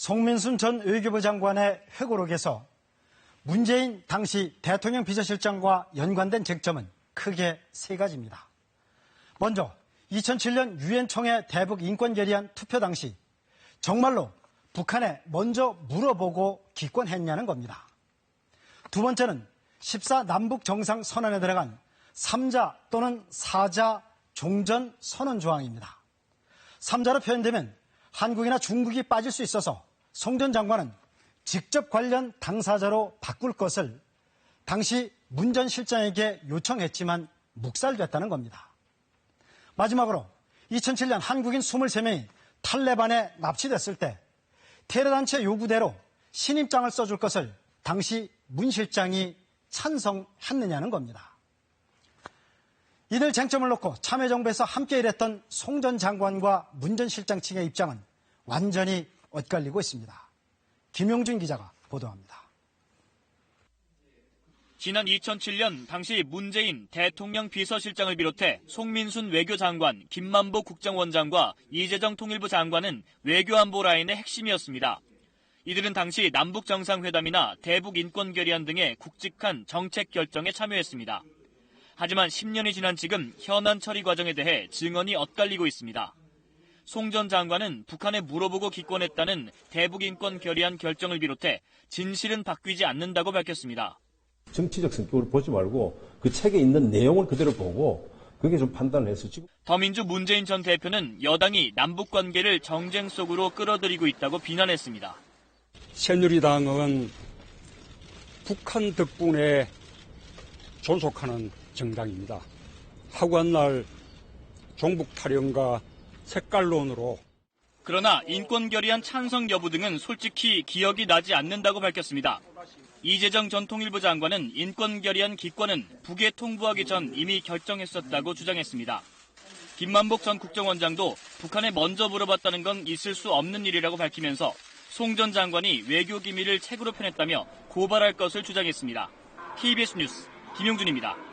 송민순 전 외교부 장관의 회고록에서 문재인 당시 대통령 비서실장과 연관된 쟁점은 크게 세 가지입니다. 먼저 2007년 유엔 총회 대북 인권 결의안 투표 당시 정말로 북한에 먼저 물어보고 기권했냐는 겁니다. 두 번째는 14 남북 정상선언에 들어간 3자 또는 4자 종전 선언 조항입니다. 3자로 표현되면 한국이나 중국이 빠질 수 있어서 송 전 장관은 직접 관련 당사자로 바꿀 것을 당시 문 전 실장에게 요청했지만 묵살됐다는 겁니다. 마지막으로 2007년 한국인 23명이 탈레반에 납치됐을 때 테러단체 요구대로 신임장을 써줄 것을 당시 문 실장이 찬성했느냐는 겁니다. 이들 쟁점을 놓고 참여정부에서 함께 일했던 송 전 장관과 문 전 실장 측의 입장은 완전히 엇갈리고 있습니다. 김용준 기자가 보도합니다. 지난 2007년 당시 문재인 대통령 비서실장을 비롯해 송민순 외교장관, 김만복 국정원장과 이재정 통일부 장관은 외교안보 라인의 핵심이었습니다. 이들은 당시 남북정상회담이나 대북인권결의안 등의 굵직한 정책 결정에 참여했습니다. 하지만 10년이 지난 지금 현안 처리 과정에 대해 증언이 엇갈리고 있습니다. 송 전 장관은 북한에 물어보고 기권했다는 대북인권 결의안 결정을 비롯해 진실은 바뀌지 않는다고 밝혔습니다. 정치적 성격을 보지 말고 그 책에 있는 내용을 그대로 보고 그게 좀 판단을 해서 지금. 더민주 문재인 전 대표는 여당이 남북관계를 정쟁 속으로 끌어들이고 있다고 비난했습니다. 새누리당은 북한 덕분에 존속하는 정당입니다. 하고한 날 종북 타령과 색깔론으로. 그러나 인권결의안 찬성 여부 등은 솔직히 기억이 나지 않는다고 밝혔습니다. 이재정 전 통일부 장관은 인권결의안 기권은 북에 통보하기 전 이미 결정했었다고 주장했습니다. 김만복 전 국정원장도 북한에 먼저 물어봤다는 건 있을 수 없는 일이라고 밝히면서 송 전 장관이 외교기밀을 책으로 펴냈다며 고발할 것을 주장했습니다. KBS 뉴스 김용준입니다.